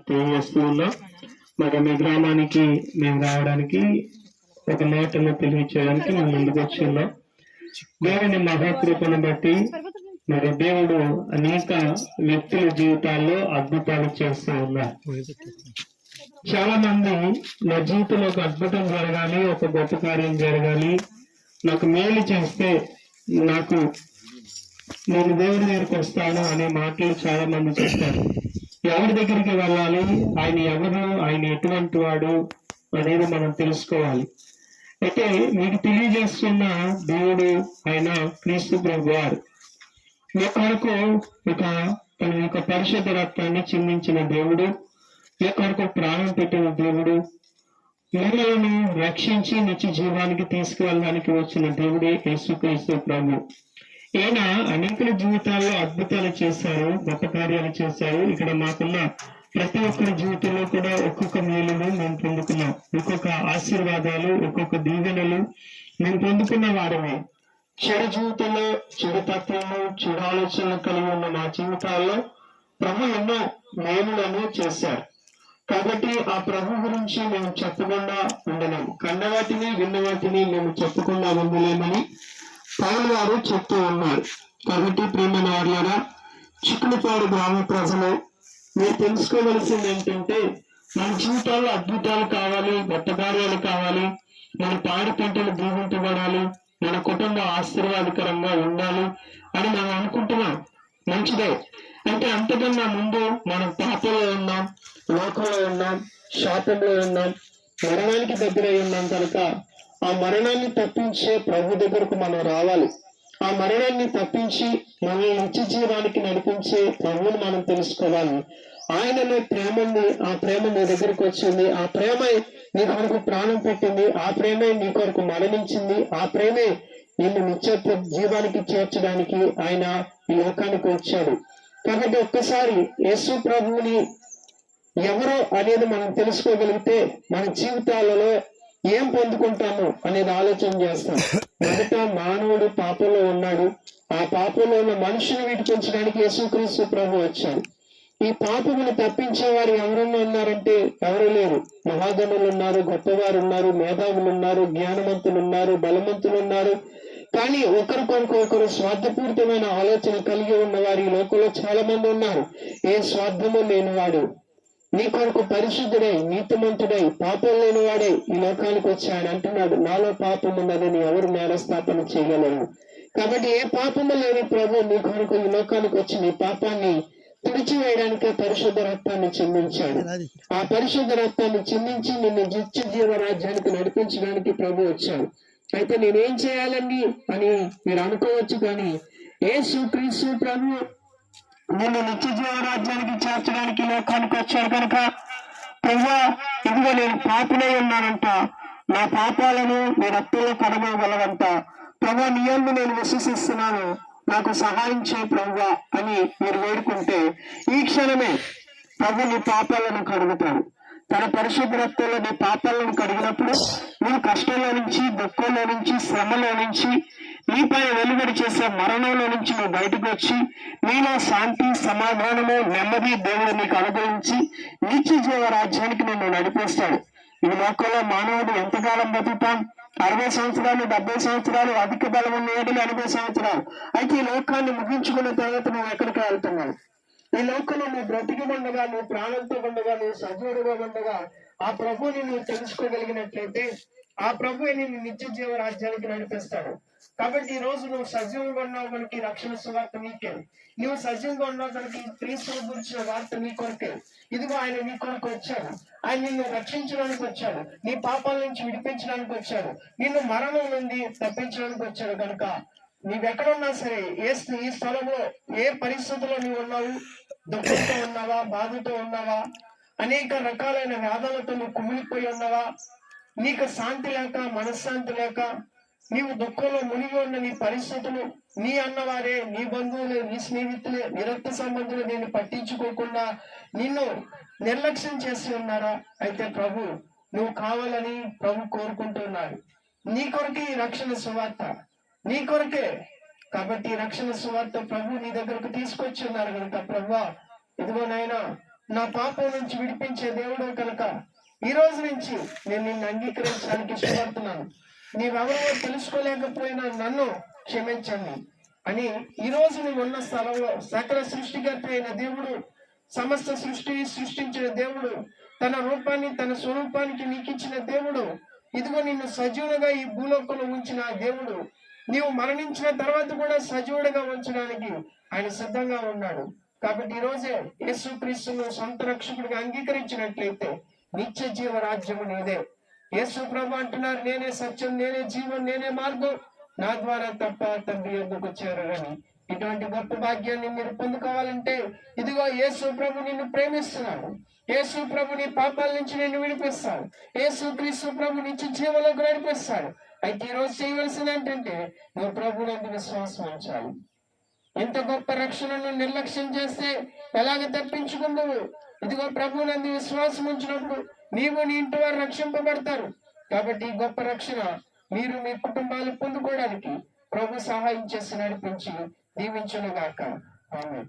తెలియజేస్తూ ఉన్నాం. మరి మీ గ్రామానికి మేము రావడానికి ఒక మాటను తెలియచేయడానికి మేము ముందుకు వచ్చి ఉన్నాం. దేవుని మహాకృపను బట్టి మరి దేవుడు అనేక వ్యక్తుల జీవితాల్లో అద్భుతాలు చేస్తూ ఉన్నారు. చాలా మంది నా జీవితంలో ఒక అద్భుతం జరగాలి, ఒక గొప్ప కార్యం జరగాలి, నాకు మేలు చేస్తే నేను దేవుడి దగ్గరికి వస్తాను అనే మాటలు చాలా మంది చెప్తారు. ఎవరి దగ్గరికి వెళ్ళాలి, ఆయన ఎవరు, ఆయన ఎటువంటి వాడు అనేది మనం తెలుసుకోవాలి. అయితే మీకు తెలియజేస్తున్న దేవుడు ఆయన క్రీస్తు ప్రభు వారు మీ కొరకు తన యొక్క పరిశుద్ధ రక్తాన్ని చిందించిన దేవుడు, మీ కొరకు ప్రాణం పెట్టిన దేవుడు, మిమ్మల్ని రక్షించి నిత్య జీవానికి తీసుకువెళ్ళడానికి వచ్చిన దేవుడే యేసుక్రీస్తు ప్రభు. ఈయన అనేకుల జీవితాల్లో అద్భుతాలు చేశారు, గొప్ప కార్యాలు చేశారు. ఇక్కడ మాకున్న ప్రతి ఒక్కరి జీవితంలో కూడా ఒక్కొక్క మేలును మేము పొందుకున్నాం, ఒక్కొక్క ఆశీర్వాదాలు, ఒక్కొక్క దీవెనలు మేము పొందుకున్న వారమే. చెడు జీవితంలో చెడు తత్వము, చెడు ఆలోచనలు కలిగి ఉన్న మా జీవితాల్లో ప్రభు ఎన్నో మేలులను చేశారు. కాబట్టి ఆ ప్రభు గురించి మేము చెప్పకుండా ఉండలేము, కన్నవాటిని విన్నవాటిని మేము చెప్పకుండా ఉండలేమని పౌలు గారు చెప్తూ ఉన్నారు. కాబట్టి ప్రియమైన వారులారా, చిక్కులపాడు గ్రామ ప్రజలు మీరు తెలుసుకోవలసింది ఏంటంటే, మన జీవితాల్లో అద్భుతాలు కావాలి, గొప్ప కార్యాలు కావాలి, మన పాడి పంటలు దీవించబడాలి, మన కుటుంబం ఆశీర్వాదకరంగా ఉండాలి అని మనం అనుకుంటున్నాం. మంచిదే. అంటే అంతకన్నా ముందు మనం పాపంలో ఉన్నాం, లోకంలో ఉన్నాం, శాపంలో ఉన్నాం, మరణానికి దగ్గరై ఉన్నాం. కనుక ఆ మరణాన్ని తప్పించే ప్రభు దగ్గరకు మనం రావాలి. ఆ మరణాన్ని తప్పించి మనల్ని నిత్య జీవానికి నడిపించే ప్రభువుని మనం తెలుసుకోవాలి. ఆయనలో ప్రేమ ఉంది, ఆ ప్రేమ నీ దగ్గరకు వచ్చింది, ఆ ప్రేమ నీ కొరకు ప్రాణం పెట్టింది, ఆ ప్రేమే నీ కొరకు మరణించింది, ఆ ప్రేమే నిన్ను నిత్య జీవానికి చేర్చడానికి ఆయన ఈ లోకానికి వచ్చాడు. కాబట్టి ఒక్కసారి యేసు ప్రభువుని ఎవరో అనేది మనం తెలుసుకోగలిగితే మన జీవితాలలో ఏం పొందుకుంటాము అనేది ఆలోచన చేస్తాం. మొదట మానవుడు పాపంలో ఉన్నాడు, ఆ పాపంలో ఉన్న మనుషుని విడిపించడానికి యేసుక్రీస్తు ప్రభు వచ్చాడు. ఈ పాపమును తప్పించే వారు ఎవరన్నా ఉన్నారంటే ఎవరు లేరు. మహాగణులు ఉన్నారు, గొప్పవారు ఉన్నారు, మేధావులు ఉన్నారు, జ్ఞానవంతులు ఉన్నారు, బలవంతులు ఉన్నారు. కానీ ఒకరి కొరకు ఒకరు స్వార్థపూరితమైన ఆలోచన కలిగి ఉన్న వారి లోకంలో చాలా మంది ఉన్నారు. ఏ స్వార్థము లేనివాడు, నీ కొరకు పరిశుద్ధుడై, నీతిమంతుడై, పాపం లేనివాడే ఈ లోకానికి వచ్చాడు అంటున్నాడు. నాలో పాపం ఉన్నదని ఎవరు నేరస్థాపన చేయగలరు. కాబట్టి ఏ పాపము లేని ప్రభు నీ కొరకు ఈ లోకానికి వచ్చి నీ పాపాన్ని తుడిచివేయడానికే పరిశుద్ధ రక్తాన్ని చిందించాడు. ఆ పరిశుద్ధ రక్తాన్ని చిందించి నిన్ను నిత్య జీవ రాజ్యానికి నడిపించడానికి ప్రభు వచ్చాడు. అయితే నేనేం చేయాలండి అని మీరు అనుకోవచ్చు, కానీ యేసుక్రీస్తు ప్రభు నిన్ను నిత్య జీవ రాజ్యానికి చేర్చడానికి లోకానికి వచ్చాడు. కనుక ప్రభువా, ఇదిగో నేను పాపలై ఉన్నానంట, నా పాపాలను నీ రక్తంలో కడగగలవంట, ప్రభువా నీ యందు నేను విశ్వసిస్తున్నాను, నాకు సహాయం చేయ ప్రభువా అని మీరు వేడుకుంటే ఈ క్షణమే ప్రభు నీ పాపాలను కడుగుతాడు. తన పరిశుద్ధ రక్తంలో నీ పాపాలను కడిగినప్పుడు నువ్వు కష్టంలో నుంచి, దుఃఖంలో నుంచి, శ్రమలో నుంచి, నీపై వెలువడి చేసే మరణంలో నుంచి నువ్వు బయటకు వచ్చి నీలో శాంతి, సమాధానము, నెమ్మది దేవుడు నీకు అనుగ్రహించి నిత్య జీవ రాజ్యానికి నిన్ను నడిపిస్తాడు. ఈ లోకంలో మానవుడు ఎంతకాలం బతుకుతాం? 60 సంవత్సరాలు, 70 సంవత్సరాలు, అధిక బలం ఉన్న 80 సంవత్సరాలు. అయితే ఈ లోకాన్ని ముగించుకున్న తర్వాత నువ్వు ఎక్కడికి వెళ్తున్నావు? ఈ లోకంలో నువ్వు బ్రతికి ఉండగా, నువ్వు ప్రాణంతో ఉండగా, నువ్వు సజీవుడుగా ఉండగా ఆ ప్రభుని నువ్వు తెలుసుకోగలిగినట్లయితే ఆ ప్రభు నిన్ను నిత్య జీవ రాజ్యానికి నడిపిస్తాడు. కాబట్టి ఈ రోజు నువ్వు సజీవంగా ఉన్నావు కనుక రక్షణ సువార్త నీకే. నువ్వు సజీవంగా ఉన్నావు కనుక క్రీస్తుని గురించిన వార్త నీ కొరకే. ఇదిగో ఆయన నీ కొరకు వచ్చాడు, ఆయన నిన్ను రక్షించడానికి వచ్చాడు, నీ పాపాల నుంచి విడిపించడానికి వచ్చాడు, నిన్ను మరణం నుండి తప్పించడానికి వచ్చాడు. కనుక నీవెక్కడున్నా సరే, ఈ స్థలంలో ఏ పరిస్థితుల్లో నీవు ఉన్నావు, దుఃఖంతో ఉన్నావా, బాధతో ఉన్నావా, అనేక రకాలైన వ్యాధులతో నువ్వు కుమిలిపోయి ఉన్నావా, నీకు శాంతి లేక, మనశ్శాంతి లేక, నీవు దుఃఖంలో మునిగి ఉన్న నీ పరిస్థితులు, నీ అన్నవారే, నీ బంధువులే, నీ స్నేహితులే, నీ రక్త సంబంధులు నేను పట్టించుకోకుండా నిన్ను నిర్లక్ష్యం చేసి ఉన్నారా? అయితే ప్రభు నువ్వు కావాలని ప్రభు కోరుకుంటున్నాడు. నీ కొరకే ఈ రక్షణ సువార్త, నీ కొరకే. కాబట్టి రక్షణ సువార్త ప్రభు నీ దగ్గరకు తీసుకొచ్చి ఉన్నారు కనుక ప్రభువా, ఇదిగో నాయనా నా పాపం నుంచి విడిపించే దేవుడు కనుక ఈ రోజు నుంచి నేను నిన్ను అంగీకరించడానికి ఇష్టపడుతున్నాను. నీవెవరో తెలుసుకోలేకపోయినా నన్ను క్షమించండి అని ఈ రోజు నువ్వు ఉన్న స్థలంలో సకల సృష్టికర్త అయిన దేవుడు, సమస్త సృష్టించిన దేవుడు, తన రూపాన్ని తన స్వరూపానికి నీకు ఇచ్చిన దేవుడు, ఇదిగో నిన్ను సజీవుడుగా ఈ భూలోకంలో ఉంచిన దేవుడు నీవు మరణించిన తర్వాత కూడా సజీవుడిగా ఉంచడానికి ఆయన సిద్ధంగా ఉన్నాడు. కాబట్టి ఈ రోజే యేసుక్రీస్తును సొంత రక్షకుడిగా అంగీకరించినట్లయితే నిత్య జీవ రాజ్యము నీదే. యేసు ప్రభు అంటున్నారు, నేనే సత్యం, నేనే జీవం, నేనే మార్గం, నా ద్వారా తప్ప తండ్రి యొద్దకు చేరరని. ఇటువంటి గొప్ప భాగ్యాన్ని మీరు పొందుకోవాలంటే ఇదిగో యేసు ప్రభు నిన్ను ప్రేమిస్తున్నాడు. యేసు ప్రభు నీ పాపాల నుంచి నిన్ను విడిపిస్తాడు. యేసు క్రీస్తు ప్రభు నుంచి జీవంలోకి నడిపిస్తాడు. అయితే ఈ రోజు చేయవలసింది ఏంటంటే నువ్వు ప్రభువునందు విశ్వాసం ఉంచాలి. ఇంత గొప్ప రక్షణను నిర్లక్ష్యం చేస్తే ఎలాగ తప్పించుకుందావు? ఇదిగో ప్రభువునందు విశ్వాసం ఉంచినప్పుడు నీవు నీ ఇంటి వారు రక్షింపబడతారు. కాబట్టి ఈ గొప్ప రక్షణ మీరు మీ కుటుంబాలు పొందుకోవడానికి ప్రభు సహాయం చేసి నడిపించి దీవించునుగాక. ఆమేన్.